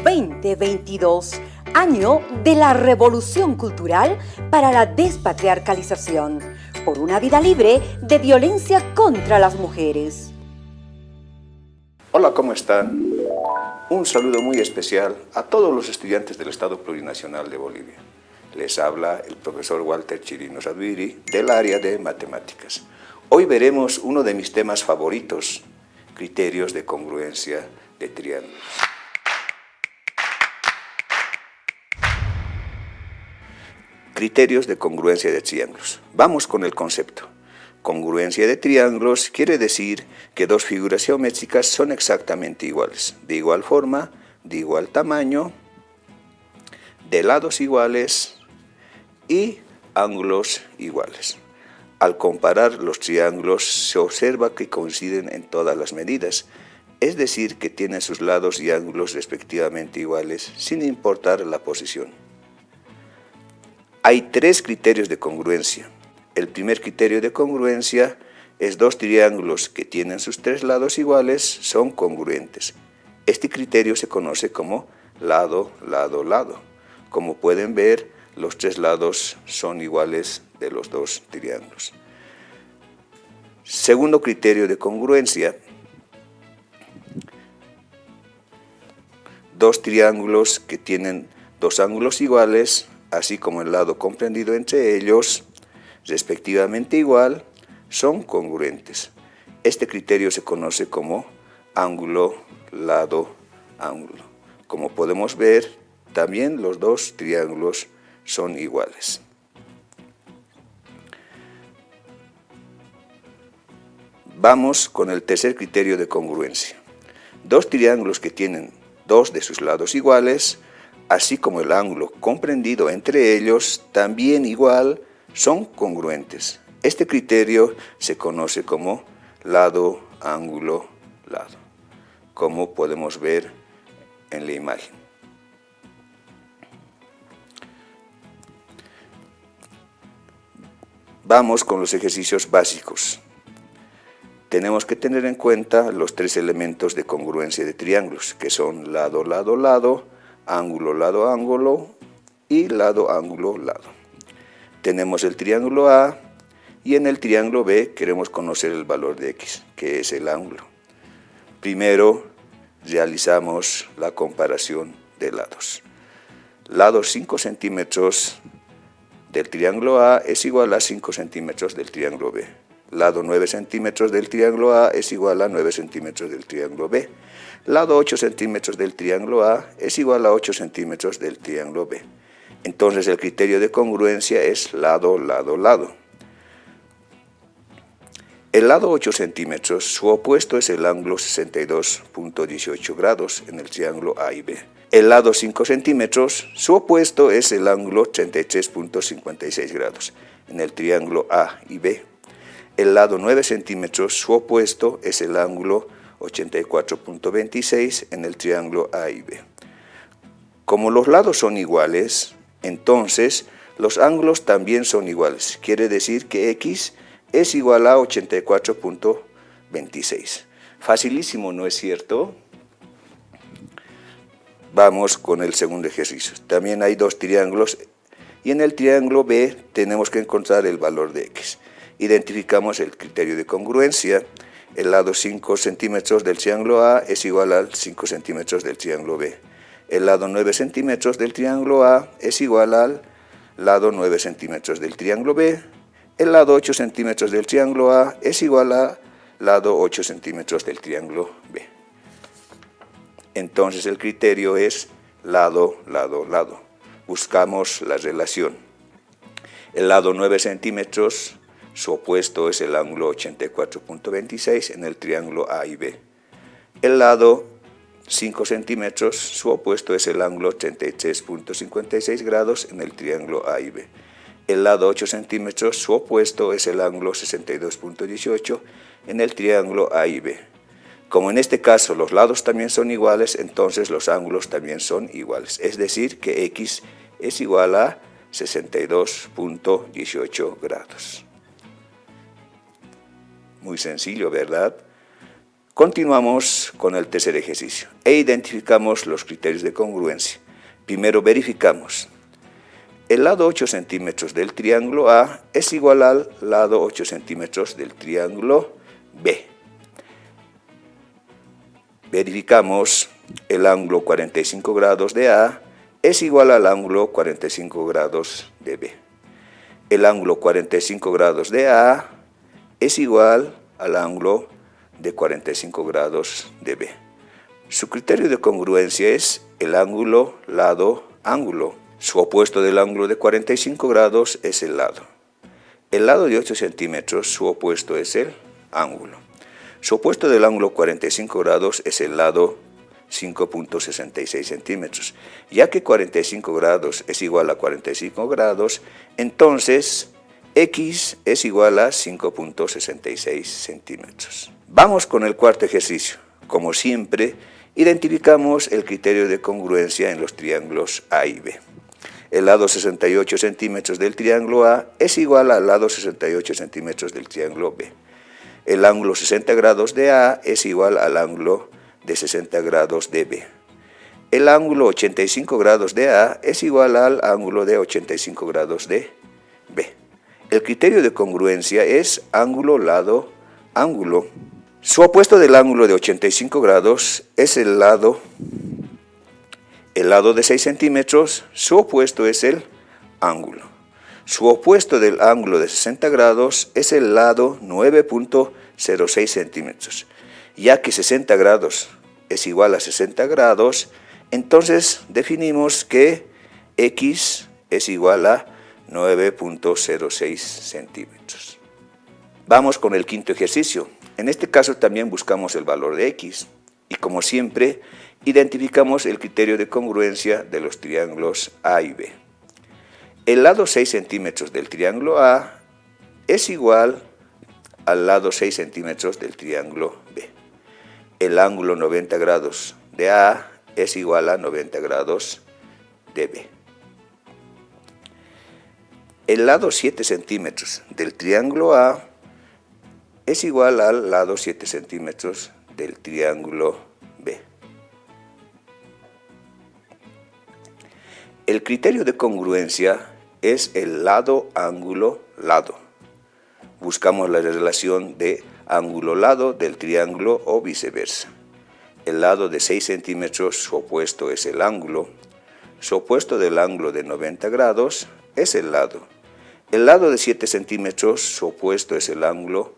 2022, año de la revolución cultural para la despatriarcalización, por una vida libre de violencia contra las mujeres. Hola, ¿cómo están? Un saludo muy especial a todos los estudiantes del Estado Plurinacional de Bolivia. Les habla el profesor Walter Chirino Sadviri del área de matemáticas. Hoy veremos uno de mis temas favoritos, criterios de congruencia de triángulos. Criterios de congruencia de triángulos. Vamos con el concepto. Congruencia de triángulos quiere decir que dos figuras geométricas son exactamente iguales, de igual forma, de igual tamaño, de lados iguales y ángulos iguales. Al comparar los triángulos se observa que coinciden en todas las medidas, es decir, que tienen sus lados y ángulos respectivamente iguales sin importar la posición. Hay tres criterios de congruencia. El primer criterio de congruencia es dos triángulos que tienen sus tres lados iguales son congruentes. Este criterio se conoce como lado, lado, lado. Como pueden ver, los tres lados son iguales de los dos triángulos. Segundo criterio de congruencia, dos triángulos que tienen dos ángulos iguales, así como el lado comprendido entre ellos, respectivamente igual, son congruentes. Este criterio se conoce como ángulo, lado, ángulo. Como podemos ver, también los dos triángulos son iguales. Vamos con el tercer criterio de congruencia. Dos triángulos que tienen dos de sus lados iguales, así como el ángulo comprendido entre ellos, también igual, son congruentes. Este criterio se conoce como lado, ángulo, lado, como podemos ver en la imagen. Vamos con los ejercicios básicos. Tenemos que tener en cuenta los tres elementos de congruencia de triángulos, que son lado, lado, lado, ángulo, lado, ángulo y lado, ángulo, lado. Tenemos el triángulo A y en el triángulo B queremos conocer el valor de X, que es el ángulo. Primero realizamos la comparación de lados. Lado 5 centímetros del triángulo A es igual a 5 centímetros del triángulo B. Lado 9 centímetros del triángulo A es igual a 9 centímetros del triángulo B. Lado 8 centímetros del triángulo A es igual a 8 centímetros del triángulo B. Entonces el criterio de congruencia es lado, lado, lado. El lado 8 centímetros, su opuesto es el ángulo 62.18 grados en el triángulo A y B. El lado 5 centímetros, su opuesto es el ángulo 33.56 grados en el triángulo A y B. El lado 9 centímetros, su opuesto es el ángulo 84.26 en el triángulo A y B. Como los lados son iguales, entonces los ángulos también son iguales. Quiere decir que X es igual a 84.26. Facilísimo, ¿no es cierto? Vamos con el segundo ejercicio. También hay dos triángulos y en el triángulo B tenemos que encontrar el valor de X. Identificamos el criterio de congruencia. El lado 5 centímetros del triángulo A es igual a 5 centímetros del triángulo B. El lado 9 centímetros del triángulo A es igual al lado 9 centímetros del triángulo B. El lado 8 centímetros del triángulo A es igual al lado 8 centímetros del triángulo B. Entonces el criterio es lado, lado, lado. Buscamos la relación. El lado 9 centímetros, su opuesto es el ángulo 84.26 en el triángulo A y B. El lado 5 centímetros, su opuesto es el ángulo 33.56 grados en el triángulo A y B. El lado 8 centímetros, su opuesto es el ángulo 62.18 en el triángulo A y B. Como en este caso los lados también son iguales, entonces los ángulos también son iguales. Es decir, que X es igual a 62.18 grados. Muy sencillo, ¿verdad? Continuamos con el tercer ejercicio e identificamos los criterios de congruencia. Primero verificamos. El lado 8 centímetros del triángulo A es igual al lado 8 centímetros del triángulo B. Verificamos el ángulo 45 grados de A es igual al ángulo 45 grados de B. El ángulo 45 grados de A es igual al ángulo de 45 grados de B. Su criterio de congruencia es el ángulo, lado, ángulo. Su opuesto del ángulo de 45 grados es el lado. El lado de 8 centímetros, su opuesto es el ángulo. Su opuesto del ángulo 45 grados es el lado 5.66 centímetros. Ya que 45 grados es igual a 45 grados, entonces X es igual a 5.66 centímetros. Vamos con el cuarto ejercicio. Como siempre, identificamos el criterio de congruencia en los triángulos A y B. El lado 68 centímetros del triángulo A es igual al lado 68 centímetros del triángulo B. El ángulo 60 grados de A es igual al ángulo de 60 grados de B. El ángulo 85 grados de A es igual al ángulo de 85 grados de B. El criterio de congruencia es ángulo, lado, ángulo. Su opuesto del ángulo de 85 grados es el lado de 6 centímetros, su opuesto es el ángulo. Su opuesto del ángulo de 60 grados es el lado 9.06 centímetros. Ya que 60 grados es igual a 60 grados, entonces definimos que X es igual a 9.06 centímetros. Vamos con el quinto ejercicio. En este caso también buscamos el valor de X y como siempre identificamos el criterio de congruencia de los triángulos A y B. El lado 6 centímetros del triángulo A es igual al lado 6 centímetros del triángulo B. El ángulo 90 grados de A es igual a 90 grados de B. El lado 7 centímetros del triángulo A es igual al lado 7 centímetros del triángulo B. El criterio de congruencia es el lado, ángulo, lado. Buscamos la relación de ángulo-lado del triángulo o viceversa. El lado de 6 centímetros, su opuesto es el ángulo. Su opuesto del ángulo de 90 grados es el lado. El lado de 7 centímetros, su opuesto es el ángulo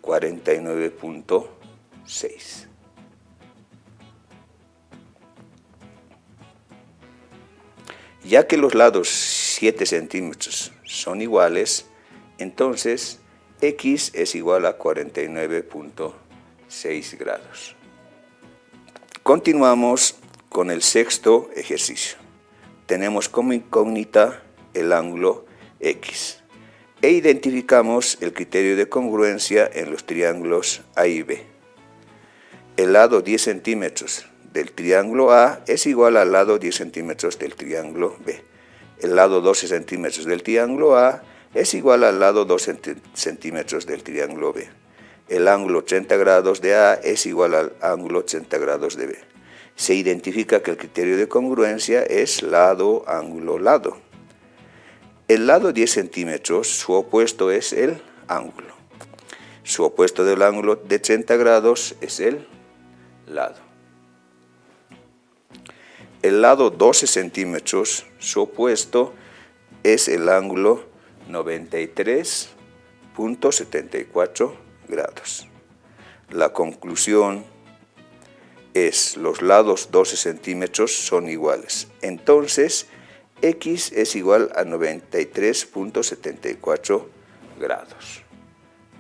49.6. Ya que los lados 7 centímetros son iguales, entonces X es igual a 49.6 grados. Continuamos con el sexto ejercicio. Tenemos como incógnita el ángulo X e identificamos el criterio de congruencia en los triángulos A y B. El lado 10 centímetros del triángulo A es igual al lado 10 centímetros del triángulo B. El lado 12 centímetros del triángulo A es igual al lado 12 centímetros del triángulo B. El ángulo 30 grados de A es igual al ángulo 80 grados de B. Se identifica que el criterio de congruencia es lado, ángulo, lado. El lado 10 centímetros, su opuesto es el ángulo. Su opuesto del ángulo de 30 grados es el lado. El lado 12 centímetros, su opuesto es el ángulo 93.74 grados. La conclusión es los lados 12 centímetros son iguales. Entonces, X es igual a 93.74 grados.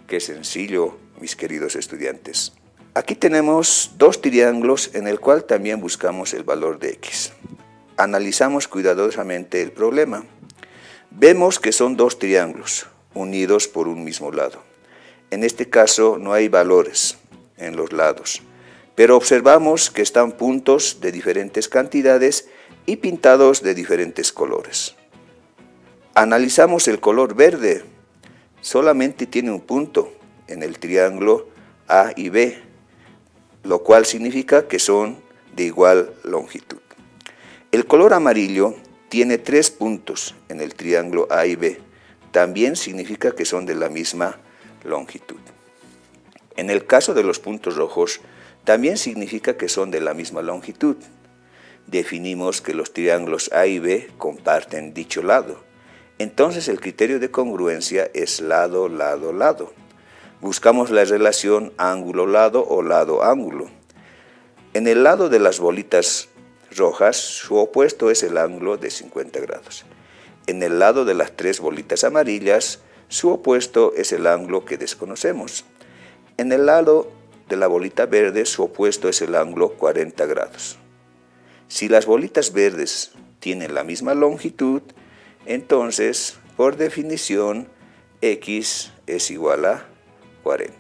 Qué sencillo, mis queridos estudiantes. Aquí tenemos dos triángulos en el cual también buscamos el valor de X. Analizamos cuidadosamente el problema. Vemos que son dos triángulos unidos por un mismo lado. En este caso no hay valores en los lados, pero observamos que están puntos de diferentes cantidades y pintados de diferentes colores. Analizamos el color verde. Solamente tiene un punto en el triángulo A y B, lo cual significa que son de igual longitud. El color amarillo tiene 3 puntos en el triángulo A y B, también significa que son de la misma longitud. En el caso de los puntos rojos, también significa que son de la misma longitud. Definimos que los triángulos A y B comparten dicho lado. Entonces el criterio de congruencia es lado, lado, lado. Buscamos la relación ángulo-lado o lado-ángulo. En el lado de las bolitas rojas, su opuesto es el ángulo de 50 grados. En el lado de las 3 bolitas amarillas, su opuesto es el ángulo que desconocemos. En el lado de la bolita verde, su opuesto es el ángulo 40 grados. Si las bolitas verdes tienen la misma longitud, entonces, por definición, x es igual a 40,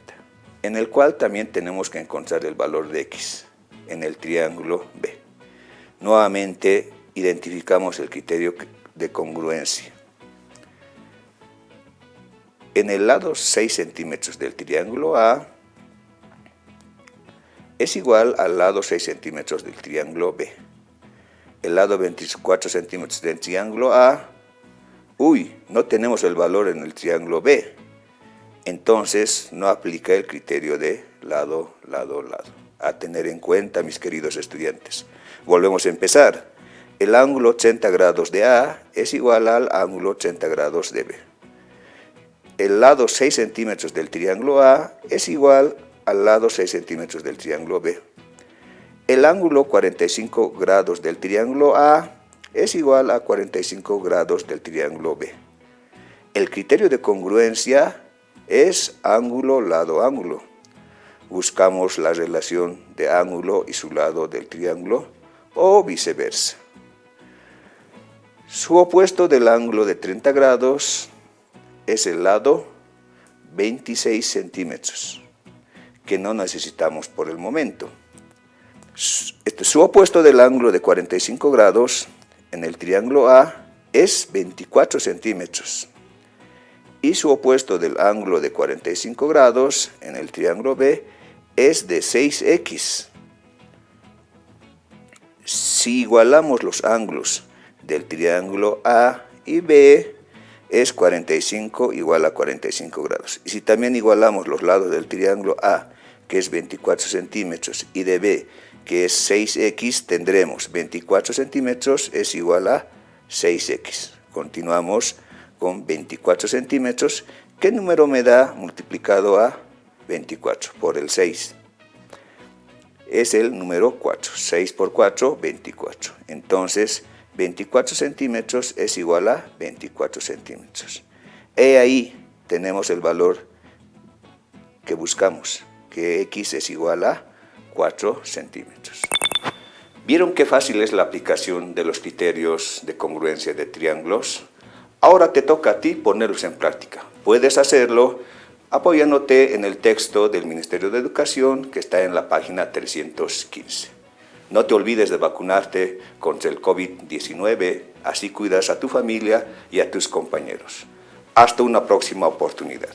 en el cual también tenemos que encontrar el valor de x en el triángulo B. Nuevamente, identificamos el criterio de congruencia. En el lado 6 centímetros del triángulo A es igual al lado 6 centímetros del triángulo B. El lado 24 centímetros del triángulo A, no tenemos el valor en el triángulo B. Entonces no aplica el criterio de lado, lado, lado. A tener en cuenta, mis queridos estudiantes. Volvemos a empezar. El ángulo 80 grados de A es igual al ángulo 80 grados de B. El lado 6 centímetros del triángulo A es igual al lado 6 centímetros del triángulo B. El ángulo 45 grados del triángulo A es igual a 45 grados del triángulo B. El criterio de congruencia es ángulo, lado, ángulo. Buscamos la relación de ángulo y su lado del triángulo o viceversa. Su opuesto del ángulo de 30 grados es el lado 26 centímetros, que no necesitamos por el momento. Su opuesto del ángulo de 45 grados en el triángulo A es 24 centímetros. Y su opuesto del ángulo de 45 grados en el triángulo B es de 6x. Si igualamos los ángulos del triángulo A y B, es 45 igual a 45 grados. Y si también igualamos los lados del triángulo A, que es 24 centímetros, y de B, que es 6x, tendremos 24 centímetros es igual a 6x. Continuamos con 24 centímetros. ¿Qué número me da multiplicado a 24 por el 6? Es el número 4. 6 por 4, 24. Entonces, 24 centímetros es igual a 24 centímetros. Y ahí tenemos el valor que buscamos, que x es igual a 4 centímetros. ¿Vieron qué fácil es la aplicación de los criterios de congruencia de triángulos? Ahora te toca a ti ponerlos en práctica. Puedes hacerlo apoyándote en el texto del Ministerio de Educación que está en la página 315. No te olvides de vacunarte contra el COVID-19, así cuidas a tu familia y a tus compañeros. Hasta una próxima oportunidad.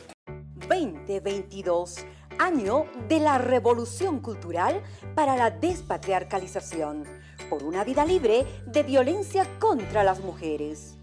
2022, año de la revolución cultural para la despatriarcalización, por una vida libre de violencia contra las mujeres.